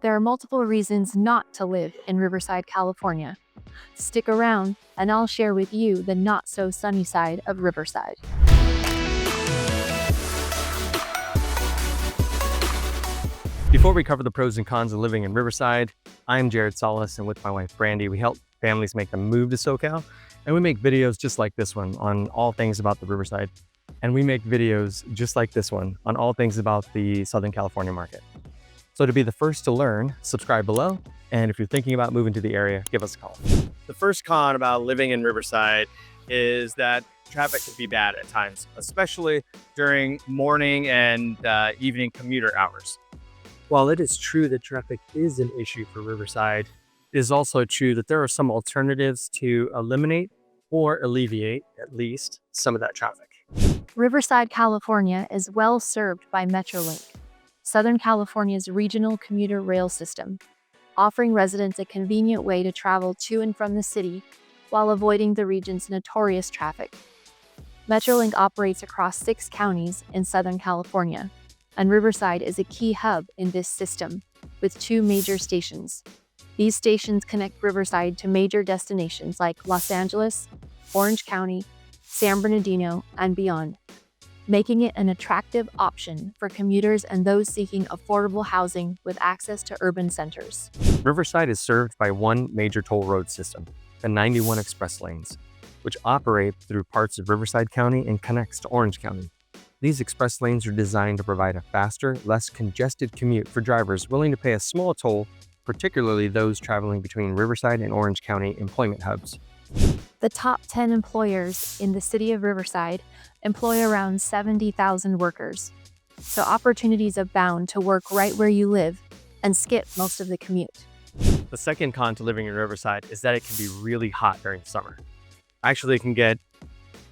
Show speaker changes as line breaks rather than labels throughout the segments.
There are multiple reasons not to live in Riverside, California. Stick around, and I'll share with you the not-so-sunny side of Riverside.
Before we cover the pros and cons of living in Riverside, I'm Jared Salas, and with my wife Brandy, we help families make the move to SoCal, and we make videos just like this one on all things about the Riverside. And we make videos just like this one on all things about the Southern California market. So to be the first to learn, subscribe below. And if you're thinking about moving to the area, give us a call. The first con about living in Riverside is that traffic can be bad at times, especially during morning and evening commuter hours. While it is true that traffic is an issue for Riverside, it is also true that there are some alternatives to eliminate or alleviate at least some of that traffic.
Riverside, California is well served by MetroLink, Southern California's regional commuter rail system, offering residents a convenient way to travel to and from the city while avoiding the region's notorious traffic. MetroLink operates across 6 counties in Southern California, and Riverside is a key hub in this system, with 2 major stations. These stations connect Riverside to major destinations like Los Angeles, Orange County, San Bernardino, and beyond, making it an attractive option for commuters and those seeking affordable housing with access to urban centers.
Riverside is served by one major toll road system, the 91 express lanes, which operate through parts of Riverside County and connects to Orange County. These express lanes are designed to provide a faster, less congested commute for drivers willing to pay a small toll, particularly those traveling between Riverside and Orange County employment hubs.
The top 10 employers in the city of Riverside employ around 70,000 workers, so opportunities abound to work right where you live and skip most of the commute.
The second con to living in Riverside is that it can be really hot during the summer. Actually, it can get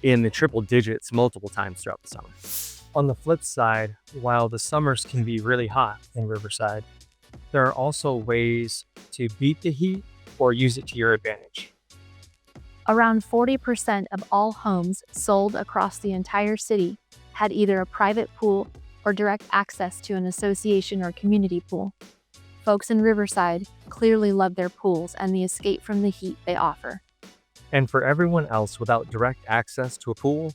in the triple digits multiple times throughout the summer. On the flip side, while the summers can be really hot in Riverside, there are also ways to beat the heat or use it to your advantage.
Around 40% of all homes sold across the entire city had either a private pool or direct access to an association or community pool. Folks in Riverside clearly love their pools and the escape from the heat they offer.
And for everyone else without direct access to a pool,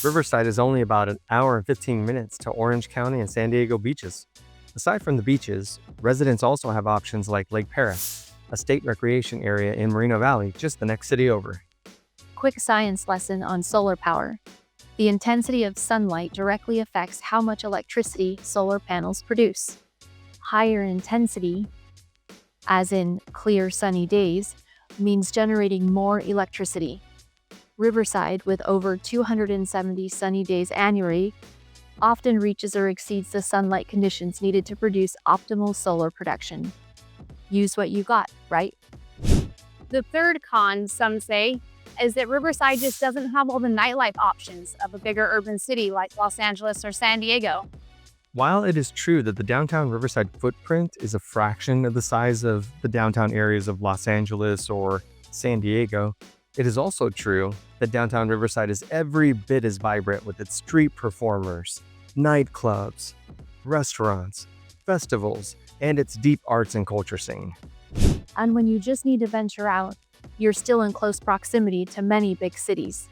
Riverside is only about an hour and 15 minutes to Orange County and San Diego beaches. Aside from the beaches, residents also have options like Lake Paris, a state recreation area in Moreno Valley, just the next city over.
Quick science lesson on solar power. The intensity of sunlight directly affects how much electricity solar panels produce. Higher intensity, as in clear sunny days, means generating more electricity. Riverside, with over 270 sunny days annually, often reaches or exceeds the sunlight conditions needed to produce optimal solar production. Use what you got, right?
The third con, some say, is that Riverside just doesn't have all the nightlife options of a bigger urban city like Los Angeles or San Diego.
While it is true that the downtown Riverside footprint is a fraction of the size of the downtown areas of Los Angeles or San Diego, it is also true that downtown Riverside is every bit as vibrant with its street performers, nightclubs, restaurants, festivals, and its deep arts and culture scene.
And when you just need to venture out, you're still in close proximity to many big cities.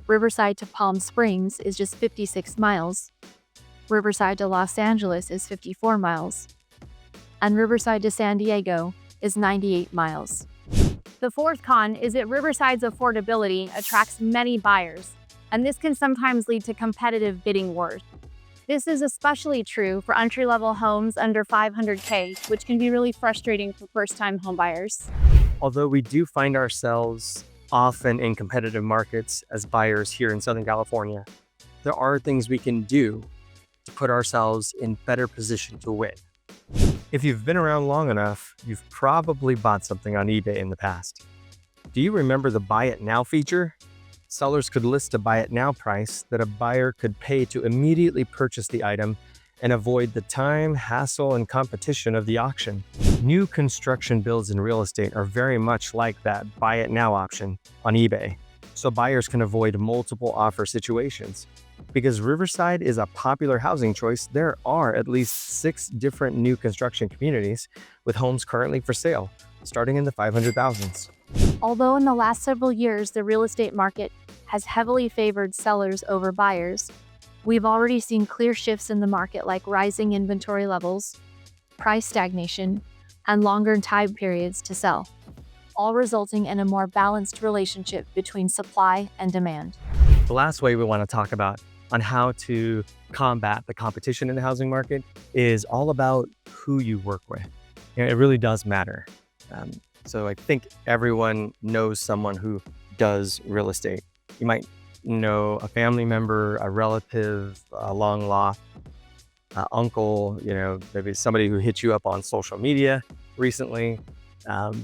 Riverside to Palm Springs is just 56 miles. Riverside to Los Angeles is 54 miles. And Riverside to San Diego is 98 miles.
The fourth con is that Riverside's affordability attracts many buyers, and this can sometimes lead to competitive bidding wars. This is especially true for entry-level homes under $500K, which can be really frustrating for first-time homebuyers.
Although we do find ourselves often in competitive markets as buyers here in Southern California, there are things we can do to put ourselves in better position to win. If you've been around long enough, you've probably bought something on eBay in the past. Do you remember the Buy It Now feature? Sellers could list a Buy It Now price that a buyer could pay to immediately purchase the item and avoid the time, hassle, and competition of the auction. New construction builds in real estate are very much like that Buy It Now option on eBay, so buyers can avoid multiple offer situations. Because Riverside is a popular housing choice, there are at least 6 different new construction communities with homes currently for sale, starting in the 500,000s.
Although in the last several years, the real estate market has heavily favored sellers over buyers, we've already seen clear shifts in the market like rising inventory levels, price stagnation, and longer time periods to sell, all resulting in a more balanced relationship between supply and demand.
The last way we want to talk about on how to combat the competition in the housing market is all about who you work with. It really does matter. So I think everyone knows someone who does real estate. You might know a family member, a relative, a long lost uncle, maybe somebody who hit you up on social media recently,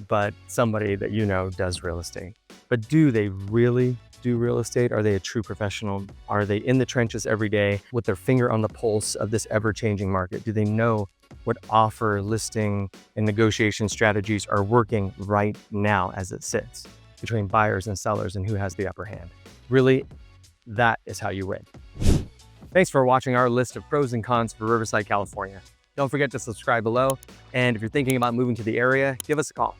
but somebody that does real estate. But do they really do real estate? Are they a true professional? Are they in the trenches every day with their finger on the pulse of this ever-changing market? Do they know what offer, listing, and negotiation strategies are working right now as it sits between buyers and sellers and who has the upper hand? Really, that is how you win. Thanks for watching our list of pros and cons for Riverside, California. Don't forget to subscribe below. And if you're thinking about moving to the area, give us a call.